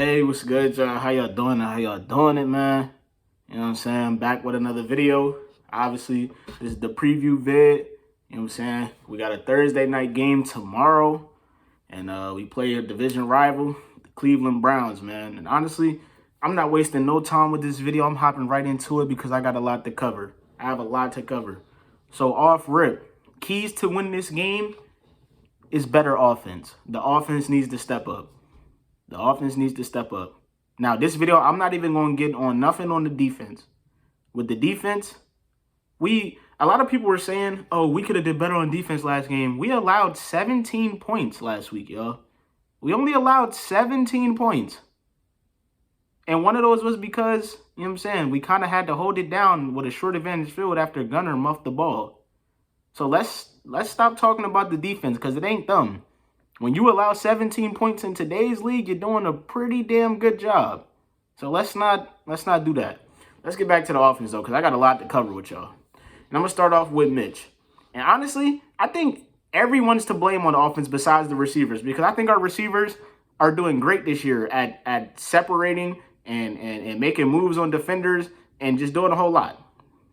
Hey, what's good, y'all? How y'all doing? How y'all doing it, man? You know what I'm saying? Back with another video. Obviously, this is the preview vid. You know what I'm saying? We got a Thursday night game tomorrow, and we play a division rival, the Cleveland Browns, man. And honestly, I'm not wasting no time with this video. I'm hopping right into it because I got a lot to cover. I have a lot to cover. So off rip, keys to win this game is better offense. The offense needs to step up. The offense needs to step up. Now, this video, I'm not even going to get on nothing on the defense. With the defense, a lot of people were saying, oh, we could have did better on defense last game. We allowed 17 points last week, y'all. We only allowed 17 points. And one of those was because, you know what I'm saying, we kind of had to hold it down with a short advantage field after Gunner muffed the ball. So let's stop talking about the defense because it ain't them. When you allow 17 points in today's league, you're doing a pretty damn good job. So let's not do that. Let's get back to the offense, though, because I got a lot to cover with y'all. And I'm going to start off with Mitch. And honestly, I think everyone's to blame on the offense besides the receivers, because I think our receivers are doing great this year at separating and making moves on defenders and just doing a whole lot.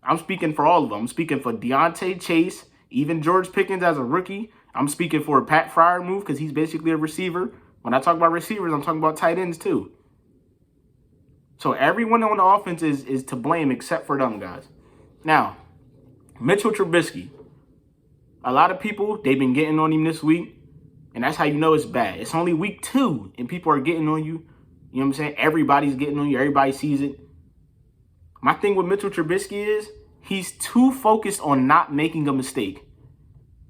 I'm speaking for all of them. I'm speaking for Deontay Chase, even George Pickens as a rookie. I'm speaking for a Pat Fryer move because he's basically a receiver. When I talk about receivers, I'm talking about tight ends too. So everyone on the offense is to blame except for them guys. Now, Mitchell Trubisky. A lot of people, they've been getting on him this week, and that's how you know it's bad. It's only week 2, and people are getting on you. You know what I'm saying? Everybody's getting on you. Everybody sees it. My thing with Mitchell Trubisky is he's too focused on not making a mistake.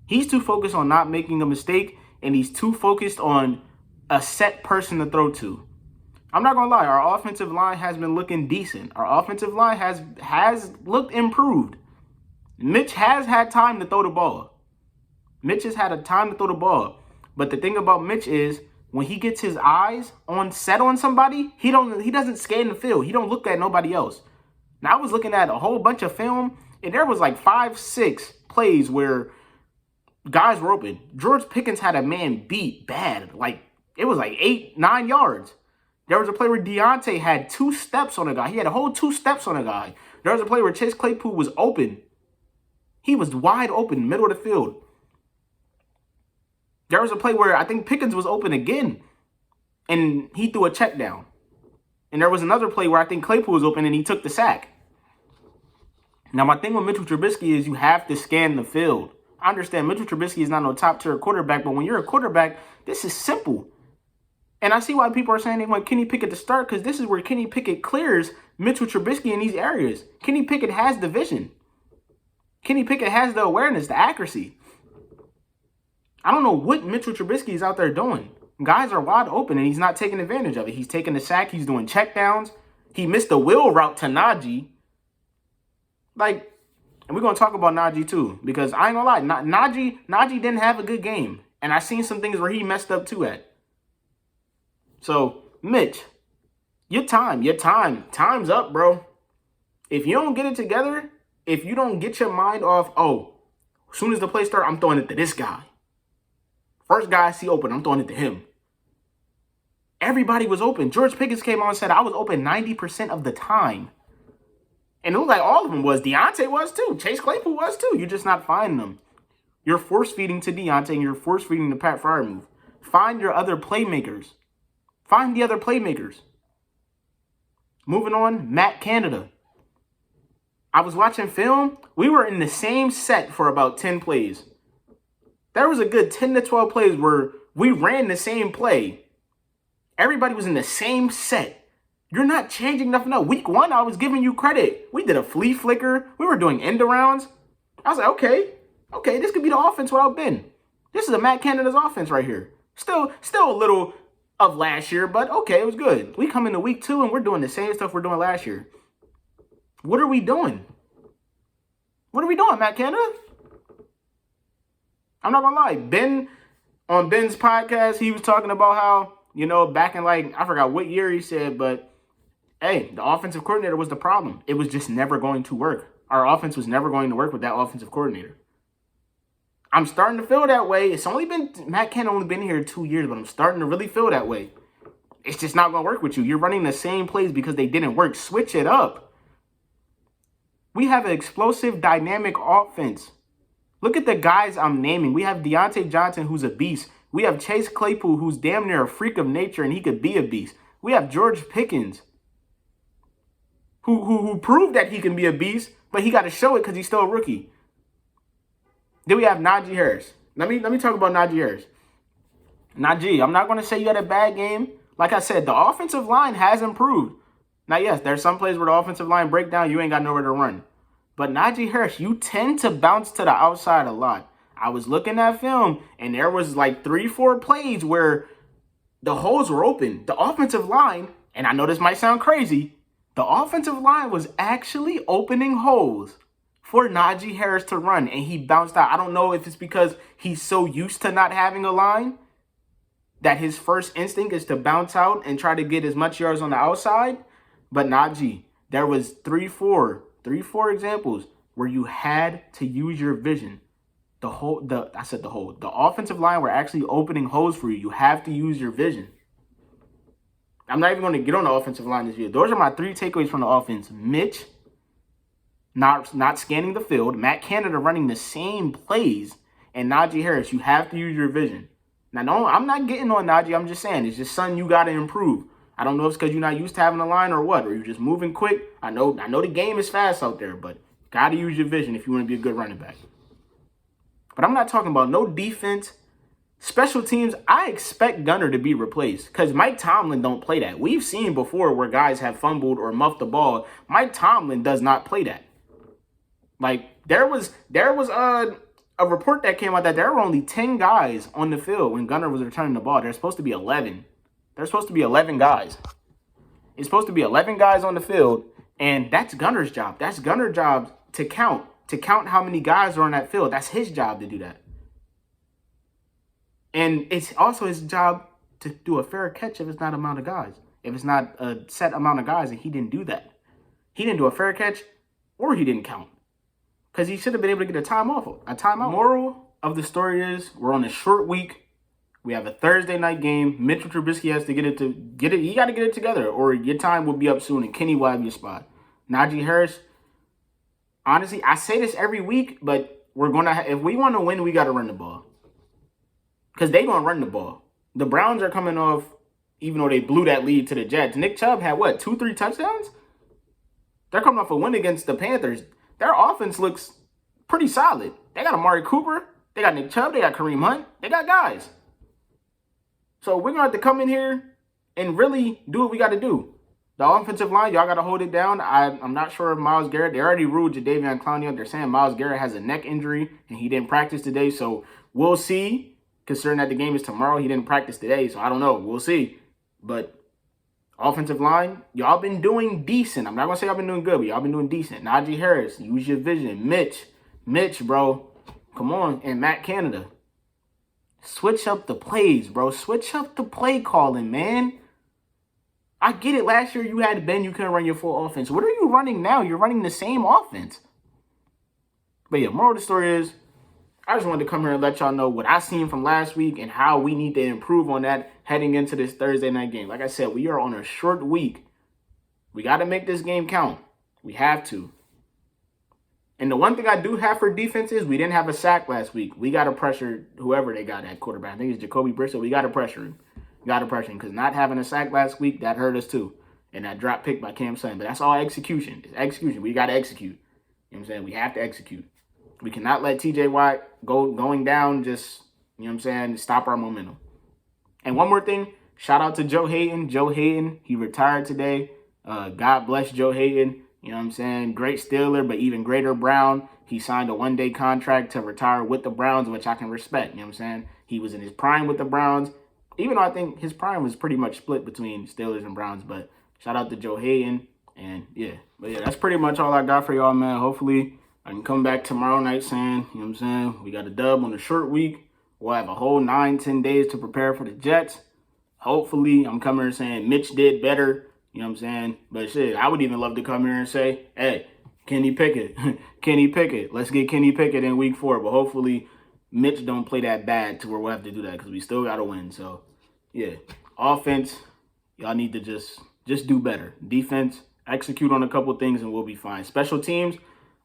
He's too focused on not making a mistake, and he's too focused on a set person to throw to. I'm not going to lie. Our offensive line has been looking decent. Our offensive line has looked improved. Mitch has had time to throw the ball. Mitch has had a time to throw the ball. But the thing about Mitch is when he gets his eyes set on somebody, he doesn't scan the field. He don't look at nobody else. Now, I was looking at a whole bunch of film, and there was like 5, 6 plays where guys were open. George Pickens had a man beat bad. Like, it was like 8, 9 yards. There was a play where Deontay had 2 steps on a guy. He had a whole 2 steps on a guy. There was a play where Chase Claypool was open. He was wide open, middle of the field. There was a play where I think Pickens was open again, and he threw a check down. And there was another play where I think Claypool was open, and he took the sack. Now, my thing with Mitchell Trubisky is you have to scan the field. I understand Mitchell Trubisky is not no top-tier quarterback, but when you're a quarterback, this is simple. And I see why people are saying they want Kenny Pickett to start, because this is where Kenny Pickett clears Mitchell Trubisky in these areas. Kenny Pickett has the vision. Kenny Pickett has the awareness, the accuracy. I don't know what Mitchell Trubisky is out there doing. Guys are wide open, and he's not taking advantage of it. He's taking the sack. He's doing checkdowns. He missed the wheel route to Najee. Like, and we're going to talk about Najee too, because I ain't going to lie. Najee didn't have a good game, and I seen some things where he messed up too at. So, Mitch, time's up, bro. If you don't get it together, if you don't get your mind off, oh, as soon as the play starts, I'm throwing it to this guy. First guy I see open, I'm throwing it to him. Everybody was open. George Pickens came on and said, I was open 90% of the time. And it looked like all of them was. Deontay was too. Chase Claypool was too. You're just not finding them. You're force-feeding to Deontay, and you're force-feeding the Pat Fryer move. Find your other playmakers. Find the other playmakers. Moving on, Matt Canada. I was watching film. We were in the same set for about 10 plays. There was a good 10 to 12 plays where we ran the same play. Everybody was in the same set. You're not changing nothing up. Week 1, I was giving you credit. We did a flea flicker. We were doing end arounds. I was like, okay, this could be the offense without Ben. This is a Matt Canada's offense right here. Still a little of last year, but okay, it was good. We come into week 2 and we're doing the same stuff we're doing last year. What are we doing? What are we doing, Matt Canada? I'm not gonna lie. Ben, on Ben's podcast, he was talking about how, you know, back in like, I forgot what year he said, but hey, the offensive coordinator was the problem. It was just never going to work. Our offense was never going to work with that offensive coordinator. I'm starting to feel that way. It's only been, Matt Canada only been here 2 years, but I'm starting to really feel that way. It's just not going to work with you. You're running the same plays because they didn't work. Switch it up. We have an explosive, dynamic offense. Look at the guys I'm naming. We have Deontay Johnson, who's a beast. We have Chase Claypool, who's damn near a freak of nature, and he could be a beast. We have George Pickens, who proved that he can be a beast, but he got to show it because he's still a rookie. Then we have Najee Harris. Let me talk about Najee Harris. Najee, I'm not going to say you had a bad game. Like I said, the offensive line has improved. Now, yes, there's some plays where the offensive line break down, you ain't got nowhere to run. But Najee Harris, you tend to bounce to the outside a lot. I was looking at film, and there was like 3-4 plays where the holes were open. The offensive line, and I know this might sound crazy, the offensive line was actually opening holes for Najee Harris to run, and he bounced out. I don't know if it's because he's so used to not having a line that his first instinct is to bounce out and try to get as much yards on the outside. But Najee, there was 3-4 examples where you had to use your vision. The offensive line were actually opening holes for you. You have to use your vision. I'm not even going to get on the offensive line this year. Those are my 3 takeaways from the offense. Mitch not scanning the field. Matt Canada running the same plays. And Najee Harris, you have to use your vision. Now, no, I'm not getting on Najee. I'm just saying, it's just something you got to improve. I don't know if it's because you're not used to having a line or what, or you're just moving quick. I know the game is fast out there, but got to use your vision if you want to be a good running back. But I'm not talking about no defense. Special teams, I expect Gunner to be replaced because Mike Tomlin don't play that. We've seen before where guys have fumbled or muffed the ball. Mike Tomlin does not play that. Like, there was a report that came out that there were only 10 guys on the field when Gunner was returning the ball. There's supposed to be 11. There's supposed to be 11 guys. It's supposed to be 11 guys on the field, and that's Gunner's job. That's Gunner's job to count how many guys are on that field. That's his job to do that. And it's also his job to do a fair catch if it's not amount of guys. If it's not a set amount of guys, and he didn't do that. He didn't do a fair catch, or he didn't count. Because he should have been able to get a timeout. Moral of the story is we're on a short week. We have a Thursday night game. Mitchell Trubisky has to get it. He got to get it together, or your time will be up soon, and Kenny will have your spot. Najee Harris. Honestly, I say this every week, but if we want to win, we got to run the ball. Because they going to run the ball. The Browns are coming off, even though they blew that lead to the Jets. Nick Chubb had, 2-3 touchdowns? They're coming off a win against the Panthers. Their offense looks pretty solid. They got Amari Cooper. They got Nick Chubb. They got Kareem Hunt. They got guys. So we're going to have to come in here and really do what we got to do. The offensive line, y'all got to hold it down. I'm not sure if Myles Garrett, they already ruled Jadeveon Clowney up. They're saying Myles Garrett has a neck injury and he didn't practice today. So we'll see. Considering that the game is tomorrow, he didn't practice today. So I don't know. We'll see. But offensive line, y'all been doing decent. I'm not going to say y'all been doing good, but y'all been doing decent. Najee Harris, use your vision. Mitch, bro. Come on. And Matt Canada. Switch up the plays, bro. Switch up the play calling, man. I get it. Last year you had Ben. You couldn't run your full offense. What are you running now? You're running the same offense. But yeah, moral of the story is, I just wanted to come here and let y'all know what I seen from last week and how we need to improve on that heading into this Thursday night game. Like I said, we are on a short week. We got to make this game count. We have to. And the one thing I do have for defense is we didn't have a sack last week. We got to pressure whoever they got at quarterback. I think it's Jacoby Bristol. We got to pressure him. Because not having a sack last week, that hurt us too. And that drop pick by Cam Sutton. But that's all execution. It's execution. We got to execute. You know what I'm saying? We have to execute. We cannot let TJ Watt going down just, you know what I'm saying, stop our momentum. And one more thing, shout out to Joe Hayden. Joe Hayden, he retired today. God bless Joe Hayden. You know what I'm saying? Great Steeler, but even greater Brown. He signed a one-day contract to retire with the Browns, which I can respect. You know what I'm saying? He was in his prime with the Browns, even though I think his prime was pretty much split between Steelers and Browns. But shout out to Joe Hayden. And yeah, that's pretty much all I got for y'all, man. Hopefully I can come back tomorrow night saying, you know what I'm saying, we got a dub on a short week. We'll have a whole 9-10 days to prepare for the Jets. Hopefully, I'm coming here saying Mitch did better. You know what I'm saying? But shit, I would even love to come here and say, hey, Kenny Pickett. Kenny Pickett. Let's get Kenny Pickett in week 4. But hopefully, Mitch don't play that bad to where we'll have to do that because we still got to win. So, yeah. Offense, y'all need to just do better. Defense, execute on a couple things and we'll be fine. Special teams,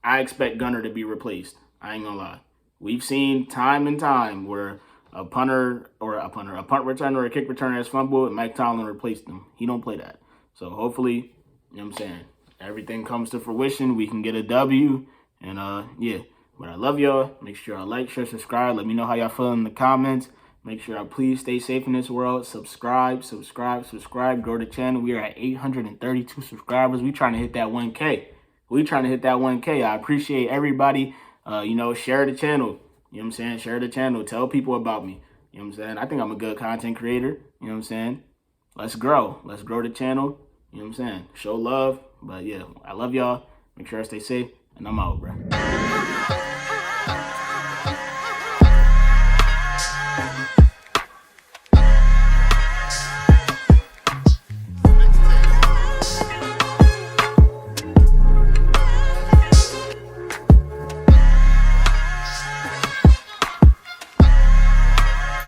I expect Gunner to be replaced. I ain't gonna lie. We've seen time and time where a punt returner or a kick returner has fumbled and Mike Tomlin replaced them. He don't play that. So hopefully, you know what I'm saying, everything comes to fruition. We can get a W. And yeah. But I love y'all. Make sure y'all like, share, subscribe. Let me know how y'all feel in the comments. Make sure y'all please stay safe in this world. Subscribe. Grow the channel. We are at 832 subscribers. We trying to hit that 1K. I appreciate everybody. Share the channel. You know what I'm saying? Share the channel. Tell people about me. You know what I'm saying? I think I'm a good content creator. You know what I'm saying? Let's grow. Let's grow the channel. You know what I'm saying? Show love. But yeah, I love y'all. Make sure I stay safe. And I'm out, bro.